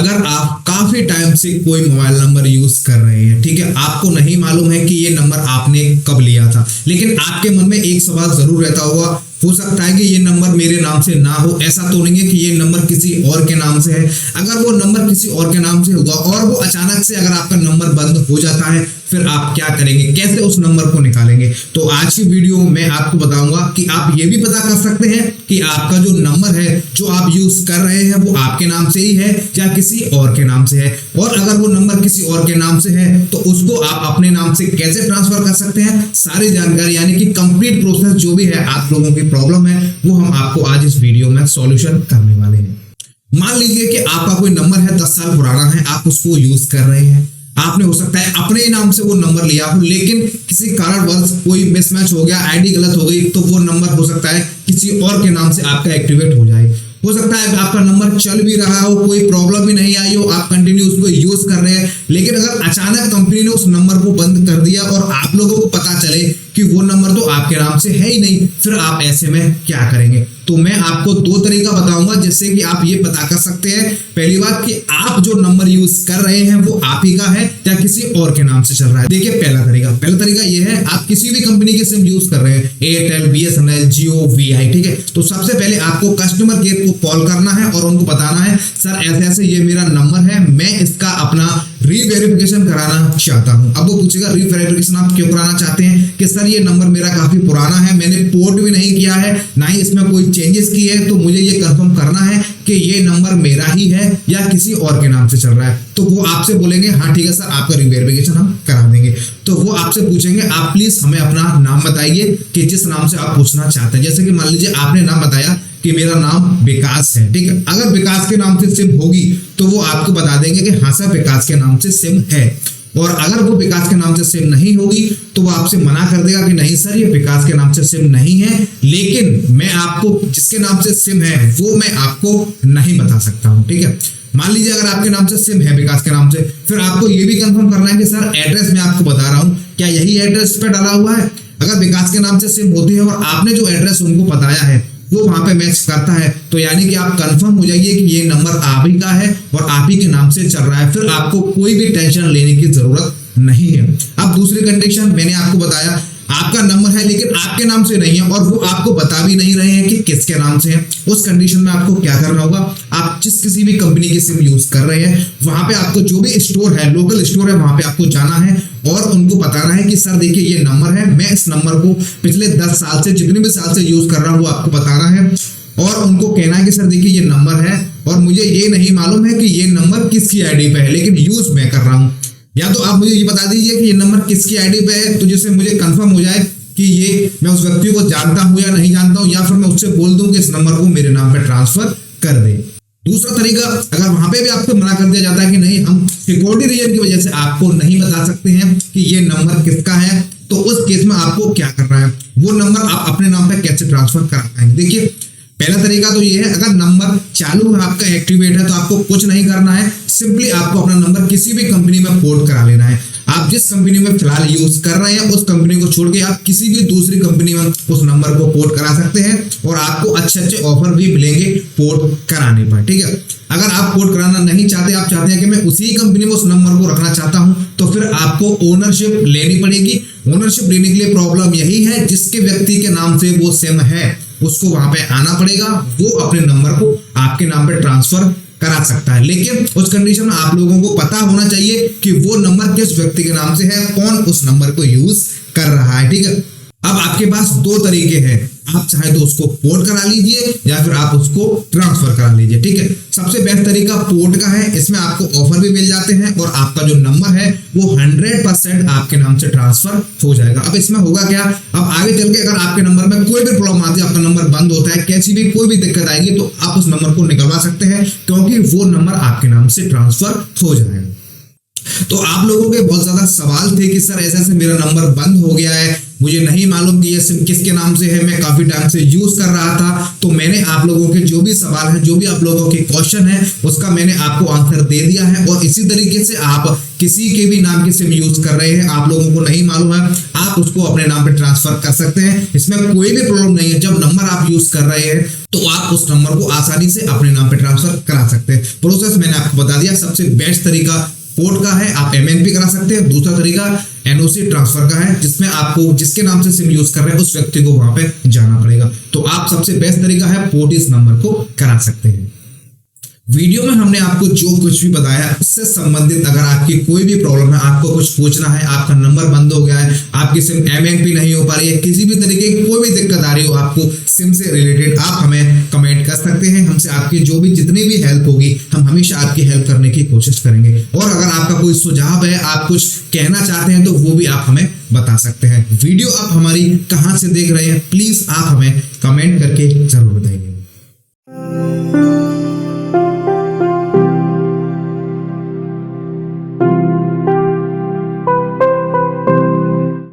अगर आप काफी टाइम से कोई मोबाइल नंबर यूज कर रहे हैं, ठीक है, आपको नहीं मालूम है कि ये नंबर आपने कब लिया था, लेकिन आपके मन में एक सवाल जरूर रहता होगा, हो सकता है कि ये नंबर मेरे नाम से ना हो, ऐसा तो नहीं है कि ये नंबर किसी और के नाम से है। अगर वो नंबर किसी और के नाम से होगा और वो अचानक से अगर आपका नंबर बंद हो जाता है, फिर आप क्या करेंगे, कैसे उस नंबर को निकालेंगे? तो आज की वीडियो में आपको बताऊंगा कि आप ये भी पता कर सकते हैं कि आपका जो नंबर है जो आप यूज कर रहे हैं वो आपके नाम से ही है या किसी और के नाम से है, और अगर वो नंबर किसी और के नाम से है तो उसको आप अपने नाम से कैसे ट्रांसफर कर सकते हैं, सारी जानकारी यानी कि कंप्लीट प्रोसेस जो भी है आप लोगों की प्रॉब्लम है वो हम आपको आज इस वीडियो में सॉल्यूशन करने वाले हैं। मान लीजिए कि आपका कोई नंबर है 10 साल पुराना है, आप उसको यूज कर रहे हैं, आपने हो सकता है अपने नाम से वो नंबर लिया हो, लेकिन किसी कारणवश कोई मिसमैच हो गया, आईडी गलत हो गई, तो वो नंबर हो सकता है किसी और के नाम से आपका एक्टिवेट हो जाए। हो सकता है आपका नंबर चल भी रहा हो, कोई प्रॉब्लम भी नहीं आई हो, आप कंटिन्यू उसको यूज कर रहे हैं, लेकिन अगर अचानक कंपनी ने उस नंबर को बंद कर दिया और आप लोगों को पता चले कि वो नंबर तो आपके नाम से है ही नहीं, फिर आप ऐसे में क्या करेंगे? तो मैं आपको दो तरीका बताऊंगा जिससे कि आप ये पता कर सकते हैं, पहली बात कि आप जो नंबर यूज कर रहे हैं वो आप ही का है या किसी और के नाम से चल रहा है। देखिए पहला तरीका ये है, आप किसी भी कंपनी की सिम यूज कर रहे हैं, एयरटेल, बीएसएनएल, जियो, वीआई, ठीक है, तो सबसे पहले आपको कस्टमर केयर को कॉल करना है और उनको बताना है, सर ऐसे ऐसे ये मेरा नंबर है, मैं इसका अपना रीवेरिफिकेशन कराना चाहता हूं। अब वो पूछेगा रीवेरिफिकेशन आप क्यों कराना चाहते हैं? कि सर ये नंबर मेरा काफी पुराना है, मैंने पोर्ट भी नहीं किया है, ना ही इसमें कोई चेंजेस किए हैं, तो मुझे ये कंफर्म करना है कि ये नंबर मेरा ही है या किसी और के नाम से चल रहा है। तो वो आपसे बोलेंगे हाँ ठीक है सर, आपका रीवेरिफिकेशन हम करा देंगे। तो वो आपसे पूछेंगे आप प्लीज हमें अपना नाम बताइए कि जिस नाम से आप पूछना चाहते हैं। जैसे कि मान लीजिए आपने नाम बताया कि मेरा नाम विकास है, ठीक है, अगर विकास के नाम से सिम होगी तो वो आपको बता देंगे कि हाँ सर विकास के नाम से सिम है, और अगर वो विकास के नाम से सिम नहीं होगी तो वो आपसे मना कर देगा कि नहीं सर ये विकास के नाम से सिम नहीं है, लेकिन मैं आपको जिसके नाम से सिम है वो मैं आपको नहीं बता सकता हूँ, ठीक है। मान लीजिए अगर आपके नाम से सिम है विकास के नाम से, फिर आपको ये भी कंफर्म करना है कि सर एड्रेस मैं आपको बता रहा हूँ क्या यही एड्रेस पे डाला हुआ है। अगर विकास के नाम से सिम होती है और आपने जो एड्रेस उनको बताया है वो वहां पे मैच करता है, तो यानी कि आप कंफर्म हो जाइए कि ये नंबर आप ही का है और आप ही के नाम से चल रहा है, फिर आपको कोई भी टेंशन लेने की जरूरत नहीं है। अब दूसरी कंडीशन मैंने आपको बताया, आपका नंबर है लेकिन आपके नाम से नहीं है और वो आपको बता भी नहीं रहे हैं कि किसके नाम से है। उस कंडीशन में आपको क्या करना होगा, आप जिस किसी भी कंपनी की सिम यूज कर रहे हैं वहां पे आपको जो भी स्टोर है, लोकल स्टोर है, वहां पे आपको जाना है और उनको बताना है कि सर देखिए ये नंबर है, मैं इस नंबर को पिछले 10 साल से जितने भी साल से यूज कर रहा हूँ वो आपको बताना है, और उनको कहना है कि सर देखिए ये नंबर है और मुझे ये नहीं मालूम है कि ये नंबर किसकी आईडी पे है, लेकिन यूज मैं कर रहा हूँ। या तो आप मुझे ये बता दीजिए कि ये नंबर किसकी आईडी पे है, तो जिससे मुझे कंफर्म हो जाए कि ये मैं उस व्यक्ति को जानता हूं या नहीं जानता हूं, या फिर मैं उससे बोल दूं कि इस नंबर को मेरे नाम पे ट्रांसफर कर दे। दूसरा तरीका, अगर वहां पे भी आपको मना कर दिया जाता है कि नहीं हम सिक्योरिटी रीजन की वजह से आपको नहीं बता सकते हैं कि ये नंबर किसका है, तो उस केस में आपको क्या करना है, वो नंबर आप अपने नाम पे कैसे ट्रांसफर करा पाएंगे? देखिए पहला तरीका तो ये है, अगर नंबर चालू है आपका एक्टिवेट है तो आपको कुछ नहीं करना है, सिंपली आपको अपना नंबर किसी भी कंपनी में पोर्ट करा लेना है। आप जिस कंपनी में फिलहाल यूज कर रहे हैं उस कंपनी को छोड़ के आप किसी भी दूसरी कंपनी में उस नंबर को पोर्ट करा सकते हैं और आपको अच्छे अच्छे ऑफर भी मिलेंगे पोर्ट कराने पर, ठीक है। अगर आप पोर्ट कराना नहीं चाहते, आप चाहते हैं कि मैं उसी कंपनी में उस नंबर को रखना चाहता हूं, तो फिर आपको ओनरशिप लेनी पड़ेगी। ओनरशिप लेने के लिए प्रॉब्लम यही है, जिसके व्यक्ति के नाम से वो सिम है उसको वहां पे आना पड़ेगा, वो अपने नंबर को आपके नाम पे ट्रांसफर करा सकता है, लेकिन उस कंडीशन में आप लोगों को पता होना चाहिए कि वो नंबर किस व्यक्ति के नाम से है, कौन उस नंबर को यूज कर रहा है, ठीक है। अब आपके पास दो तरीके हैं, आप चाहे तो उसको पोर्ट करा लीजिए या फिर आप उसको ट्रांसफर करा लीजिए, ठीक है। सबसे बेस्ट तरीका पोर्ट का है, इसमें आपको ऑफर भी मिल जाते हैं और आपका जो नंबर है वो 100% आपके नाम से ट्रांसफर हो जाएगा। अब इसमें होगा क्या, अब आगे चल के अगर आपके नंबर में कोई भी प्रॉब्लम आती है, आपका नंबर बंद होता है, कैसी भी कोई भी दिक्कत आएगी, तो आप उस नंबर को निकलवा सकते हैं क्योंकि वो नंबर आपके नाम से ट्रांसफर हो जाएगा। तो आप लोगों के बहुत ज्यादा सवाल थे कि सर ऐसे ऐसे मेरा नंबर बंद हो गया है मुझे नहीं मालूम कि ये सिम किसके नाम से है, मैं काफी टाइम से यूज कर रहा था, तो मैंने आप लोगों के जो भी सवाल है, जो भी आप लोगों के क्वेश्चन है, उसका मैंने आपको आंसर दे दिया है। और इसी तरीके से आप किसी के भी नाम की सिम यूज कर रहे हैं, आप लोगों को नहीं मालूम है, आप उसको अपने नाम पे ट्रांसफर कर सकते हैं, इसमें कोई भी प्रॉब्लम नहीं है। जब नंबर आप यूज कर रहे हैं तो आप उस नंबर को आसानी से अपने नाम पे ट्रांसफर करा सकते हैं। प्रोसेस मैंने आपको बता दिया। सबसे बेस्ट तरीका पोर्ट का है, आप MNP करा सकते हैं। दूसरा तरीका NOC ट्रांसफर का है, जिसमें आपको जिसके नाम से सिम यूज कर रहे हैं उस व्यक्ति को वहां पे जाना पड़ेगा। तो आप सबसे बेस्ट तरीका है पोर्ट इस नंबर को करा सकते हैं। वीडियो में हमने आपको जो कुछ भी बताया उससे संबंधित अगर आपकी कोई भी प्रॉब्लम है, आपको कुछ पूछना है, आपका नंबर बंद हो गया है, आपकी सिम MNP नहीं हो पा रही है, किसी भी तरीके की कोई भी दिक्कत आ रही हो आपको सिम से रिलेटेड, आप हमें कमेंट कर सकते हैं। हमसे आपकी जो भी जितनी भी हेल्प होगी हम हमेशा आपकी हेल्प करने की कोशिश करेंगे। और अगर आपका कोई सुझाव है, आप कुछ कहना चाहते हैं, तो वो भी आप हमें बता सकते हैं। वीडियो आप हमारी कहाँ से देख रहे हैं प्लीज आप हमें कमेंट करके जरूर बताइए।